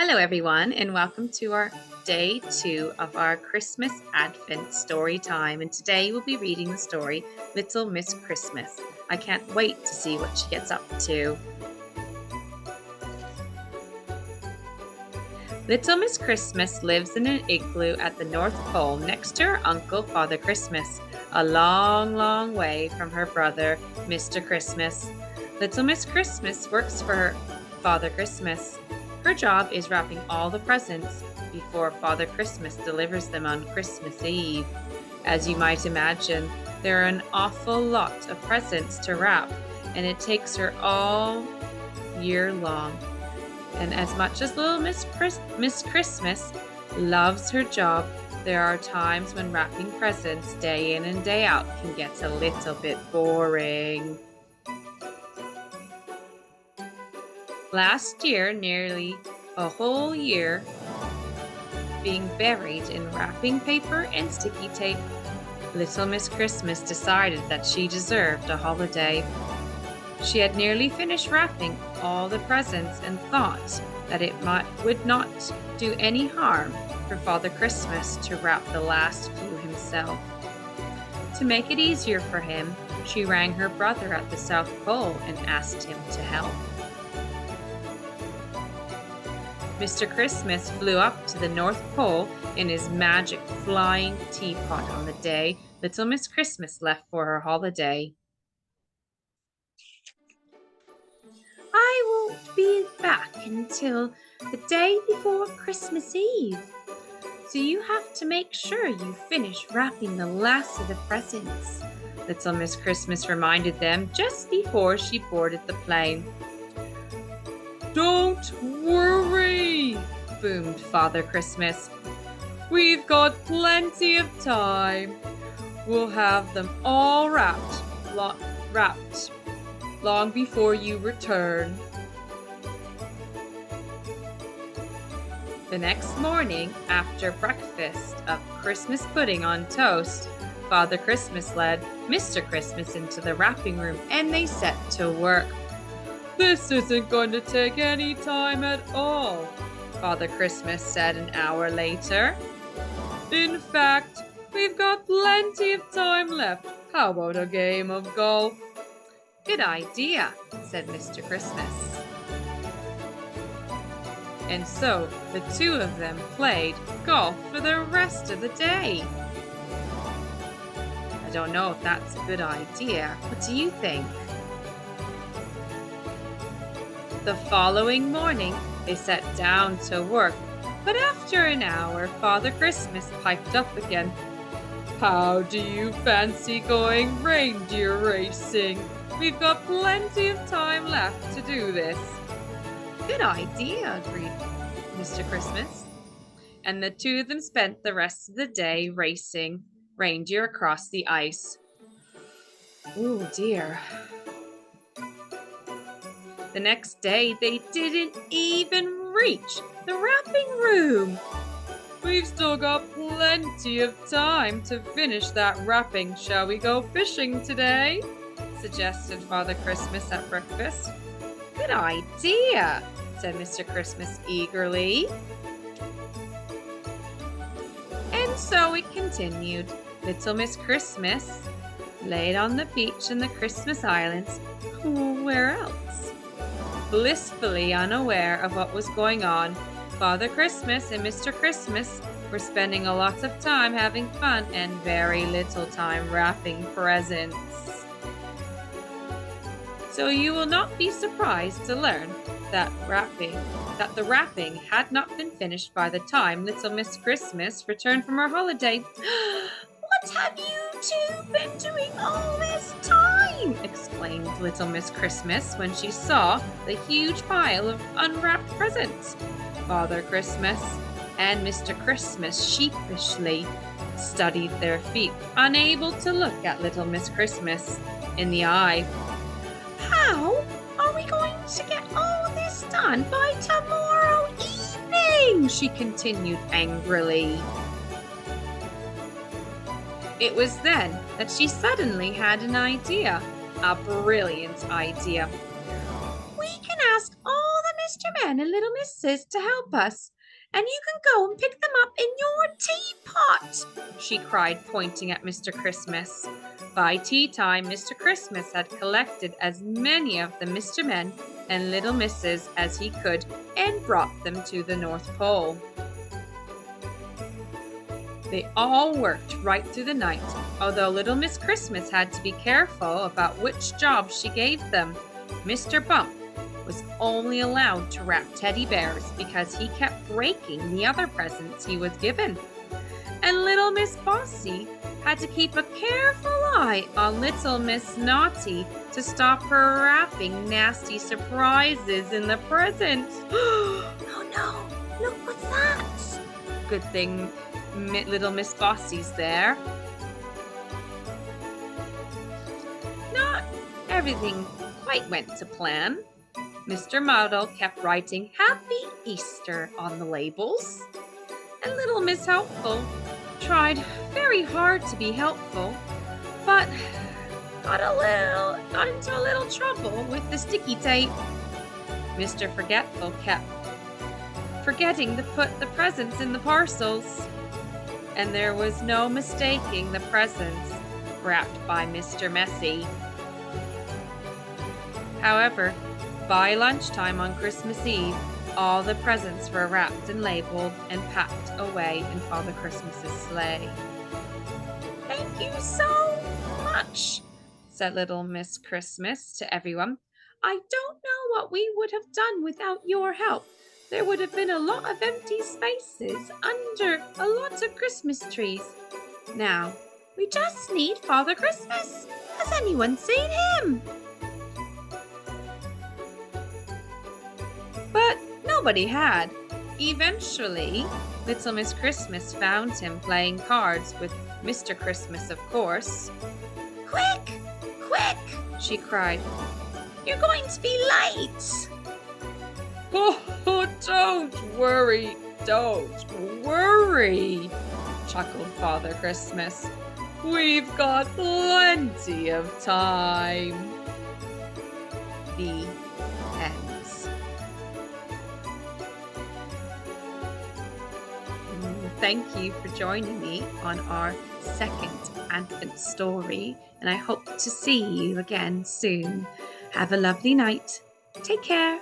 Hello, everyone, and welcome to our day 2 of our Christmas Advent story time. And today we'll be reading the story Little Miss Christmas. I can't wait to see what she gets up to. Little Miss Christmas lives in an igloo at the North Pole next to her uncle, Father Christmas, a long, long way from her brother, Mr. Christmas. Little Miss Christmas works for Father Christmas. Her job is wrapping all the presents before Father Christmas delivers them on Christmas Eve. As you might imagine, there are an awful lot of presents to wrap, and it takes her all year long. And as much as little Miss Christmas loves her job, there are times when wrapping presents day in and day out can get a little bit boring. Last year, nearly a whole year being buried in wrapping paper and sticky tape, Little Miss Christmas decided that she deserved a holiday. She had nearly finished wrapping all the presents and thought that it would not do any harm for Father Christmas to wrap the last few himself. To make it easier for him, she rang her brother at the South Pole and asked him to help. Mr. Christmas flew up to the North Pole in his magic flying teapot on the day Little Miss Christmas left for her holiday. I won't be back until the day before Christmas Eve, so you have to make sure you finish wrapping the last of the presents, Little Miss Christmas reminded them just before she boarded the plane. Don't worry, boomed Father Christmas. We've got plenty of time. We'll have them all wrapped long before you return. The next morning, after breakfast of Christmas pudding on toast, Father Christmas led Mr. Christmas into the wrapping room and they set to work. This isn't going to take any time at all, Father Christmas said an hour later. In fact, we've got plenty of time left. How about a game of golf? Good idea, said Mr. Christmas. And so the two of them played golf for the rest of the day. I don't know if that's a good idea. What do you think? The following morning, they sat down to work, but after an hour, Father Christmas piped up again. How do you fancy going reindeer racing? We've got plenty of time left to do this. Good idea, agreed Mr. Christmas. And the two of them spent the rest of the day racing reindeer across the ice. Oh dear. The next day, they didn't even reach the wrapping room. We've still got plenty of time to finish that wrapping. Shall we go fishing today? Suggested Father Christmas at breakfast. Good idea, said Mr. Christmas eagerly. And so it continued. Little Miss Christmas laid on the beach in the Christmas Islands. Where else? Blissfully unaware of what was going on, Father Christmas and Mr. Christmas were spending a lot of time having fun and very little time wrapping presents. So you will not be surprised to learn that the wrapping had not been finished by the time Little Miss Christmas returned from her holiday. What have you two been doing all this time? Exclaimed Little Miss Christmas when she saw the huge pile of unwrapped presents. Father Christmas and Mr. Christmas sheepishly studied their feet, unable to look at Little Miss Christmas in the eye. How are we going to get all this done by tomorrow evening? She continued angrily. It was then that she suddenly had an idea, a brilliant idea. We can ask all the Mr. men and little misses to help us, and you can go and pick them up in your teapot, she cried, pointing at Mr. Christmas. By tea time, Mr. Christmas had collected as many of the Mr. Men and little misses as he could and brought them to the North Pole. They all worked right through the night, although little Miss Christmas had to be careful about which job she gave them. Mr. Bump was only allowed to wrap teddy bears because he kept breaking the other presents he was given. And little Miss Bossy had to keep a careful eye on little Miss Naughty to stop her wrapping nasty surprises in the presents. Oh no, look what's that! Good thing little Miss Bossy's there. Not everything quite went to plan. Mr. Muddle kept writing Happy Easter on the labels, and little Miss Helpful tried very hard to be helpful, but got into a little trouble with the sticky tape. Mr. Forgetful kept forgetting to put the presents in the parcels, and there was no mistaking the presents wrapped by Mr. Messy. However, by lunchtime on Christmas Eve, all the presents were wrapped and labeled and packed away in Father Christmas's sleigh. "Thank you so much," said little Miss Christmas to everyone. "I don't know what we would have done without your help. There would have been a lot of empty spaces under a lot of Christmas trees. Now, we just need Father Christmas. Has anyone seen him?" But nobody had. Eventually, little Miss Christmas found him playing cards with Mr. Christmas, of course. "Quick, quick," she cried. "You're going to be late." "Oh, don't worry," chuckled Father Christmas. "We've got plenty of time." The end. Thank you for joining me on our second Advent story, and I hope to see you again soon. Have a lovely night. Take care.